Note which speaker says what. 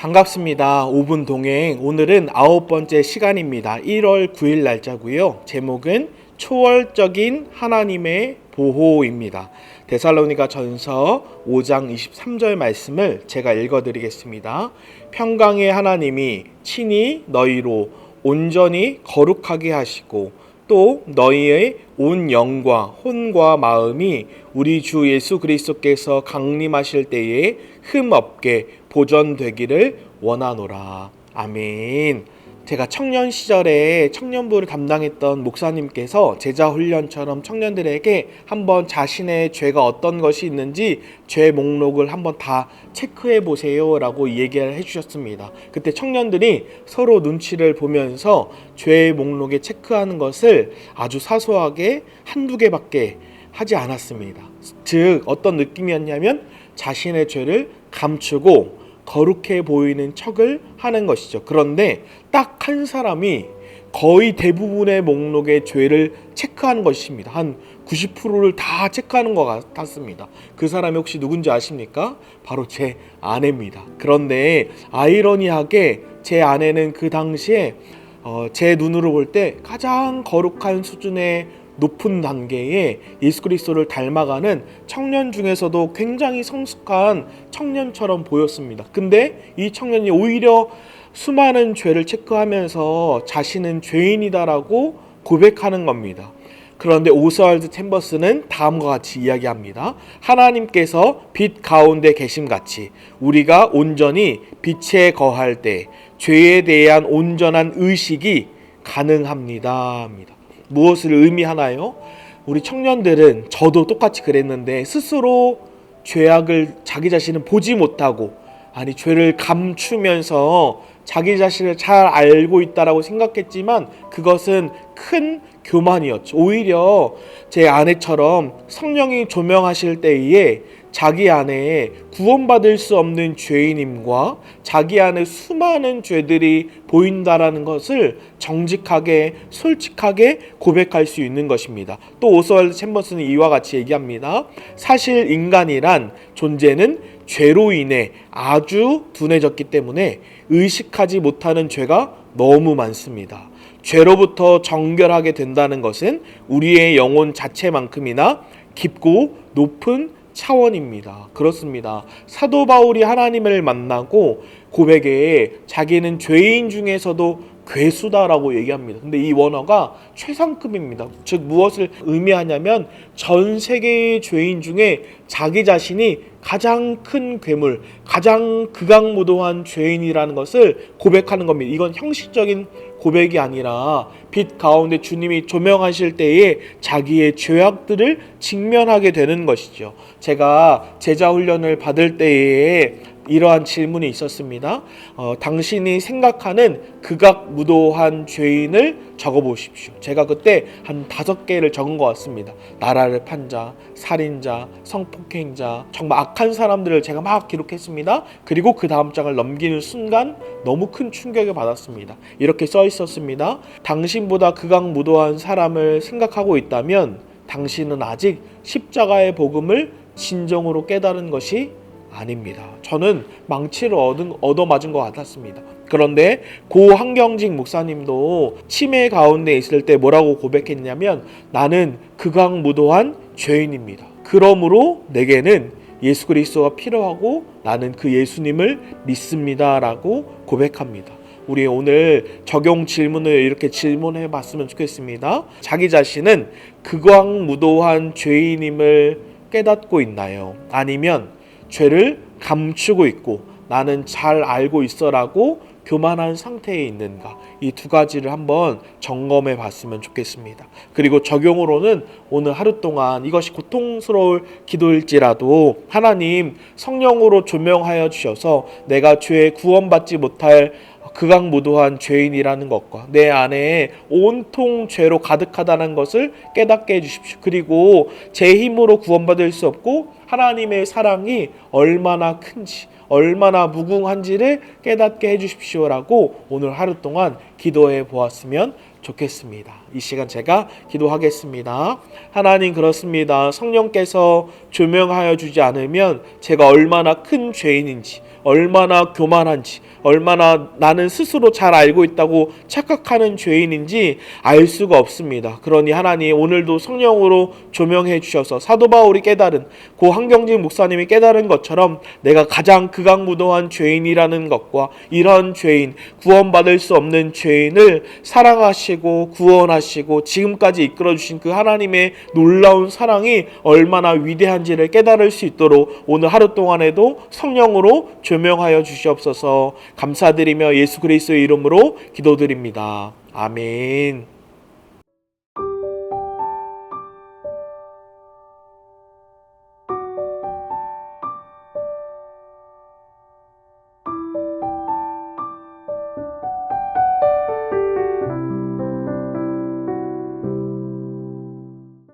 Speaker 1: 반갑습니다. 5분 동행. 오늘은 9번째 시간입니다. 1월 9일 날짜고요. 제목은 초월적인 하나님의 보호입니다. 데살로니가 전서 5장 23절 말씀을 제가 읽어드리겠습니다. 평강의 하나님이 친히 너희로 온전히 거룩하게 하시고 또 너희의 온 영과 혼과 마음이 우리 주 예수 그리스도께서 강림하실 때에 흠없게 보존되기를 원하노라. 아멘. 제가 청년 시절에 청년부를 담당했던 목사님께서 제자훈련처럼 청년들에게 한번 자신의 죄가 어떤 것이 있는지 죄 목록을 한번 다 체크해 보세요 라고 얘기를 해주셨습니다. 그때 청년들이 서로 눈치를 보면서 죄 목록에 체크하는 것을 아주 사소하게 한두 개밖에 하지 않았습니다. 즉 어떤 느낌이었냐면 자신의 죄를 감추고 거룩해 보이는 척을 하는 것이죠. 그런데 딱 한 사람이 거의 대부분의 목록의 죄를 체크하는 것입니다. 한 90%를 다 체크하는 것 같았습니다. 그 사람이 혹시 누군지 아십니까? 바로 제 아내입니다. 그런데 아이러니하게 제 아내는 그 당시에 제 눈으로 볼 때 가장 거룩한 수준의 높은 단계의 예수 그리스도를 닮아가는 청년 중에서도 굉장히 성숙한 청년처럼 보였습니다. 근데 이 청년이 오히려 수많은 죄를 체크하면서 자신은 죄인이다라고 고백하는 겁니다. 그런데 오스왈드 챔버스는 다음과 같이 이야기합니다. 하나님께서 빛 가운데 계심같이 우리가 온전히 빛에 거할 때 죄에 대한 온전한 의식이 가능합니다. 무엇을 의미하나요? 우리 청년들은 저도 똑같이 그랬는데 스스로 죄악을 자기 자신은 보지 못하고 죄를 감추면서 자기 자신을 잘 알고 있다라고 생각했지만 그것은 큰 교만이었죠. 오히려 제 아내처럼 성령이 조명하실 때에 자기 안에 구원받을 수 없는 죄인임과 자기 안에 수많은 죄들이 보인다라는 것을 정직하게 솔직하게 고백할 수 있는 것입니다. 또 오스왈드 챔버스는 이와 같이 얘기합니다. 사실 인간이란 존재는 죄로 인해 아주 둔해졌기 때문에 의식하지 못하는 죄가 너무 많습니다. 죄로부터 정결하게 된다는 것은 우리의 영혼 자체만큼이나 깊고 높은 차원입니다. 그렇습니다. 사도 바울이 하나님을 만나고 고백에 자기는 죄인 중에서도 괴수다라고 얘기합니다. 근데 이 원어가 최상급입니다. 즉 무엇을 의미하냐면 전 세계의 죄인 중에 자기 자신이 가장 큰 괴물, 가장 극악무도한 죄인이라는 것을 고백하는 겁니다. 이건 형식적인 고백이 아니라 빛 가운데 주님이 조명하실 때에 자기의 죄악들을 직면하게 되는 것이죠. 제가 제자훈련을 받을 때에 이러한 질문이 있었습니다. 당신이 생각하는 극악무도한 죄인을 적어보십시오. 제가 그때 한 5개를 적은 것 같습니다. 나라를 판 자, 살인자, 성폭행자, 정말 악한 사람들을 제가 막 기록했습니다. 그리고 그 다음 장을 넘기는 순간 너무 큰 충격을 받았습니다. 이렇게 써 있었습니다. 당신보다 극악무도한 사람을 생각하고 있다면 당신은 아직 십자가의 복음을 진정으로 깨달은 것이 아닙니다. 저는 망치를 얻어맞은 것 같았습니다. 그런데 고 한경직 목사님도 치매 가운데 있을 때 뭐라고 고백했냐면 나는 극악무도한 죄인입니다. 그러므로 내게는 예수 그리스도가 필요하고 나는 그 예수님을 믿습니다 라고 고백합니다. 우리 오늘 적용 질문을 이렇게 질문해 봤으면 좋겠습니다. 자기 자신은 극악무도한 죄인임을 깨닫고 있나요? 아니면 죄를 감추고 있고 나는 잘 알고 있어라고 교만한 상태에 있는가? 이 두 가지를 한번 점검해 봤으면 좋겠습니다. 그리고 적용으로는 오늘 하루 동안 이것이 고통스러울 기도일지라도 하나님 성령으로 조명하여 주셔서 내가 죄에 구원받지 못할 극악무도한 죄인이라는 것과 내 안에 온통 죄로 가득하다는 것을 깨닫게 해주십시오. 그리고 제 힘으로 구원받을 수 없고 하나님의 사랑이 얼마나 큰지 얼마나 무궁한지를 깨닫게 해주십시오라고 오늘 하루 동안 기도해 보았으면 좋겠습니다. 이 시간 제가 기도하겠습니다. 하나님 그렇습니다. 성령께서 조명하여 주지 않으면 제가 얼마나 큰 죄인인지 얼마나 교만한지 얼마나 나는 스스로 잘 알고 있다고 착각하는 죄인인지 알 수가 없습니다. 그러니 하나님 오늘도 성령으로 조명해 주셔서 사도 바울이 깨달은, 고 한경진 목사님이 깨달은 것처럼 내가 가장 극악무도한 죄인이라는 것과 이런 죄인, 구원받을 수 없는 죄인을 사랑하시고 구원하시고 지금까지 이끌어주신 그 하나님의 놀라운 사랑이 얼마나 위대한지를 깨달을 수 있도록 오늘 하루 동안에도 성령으로 조명하여 주시옵소서. 감사드리며 예수 그리스도의 이름으로 기도드립니다. 아멘.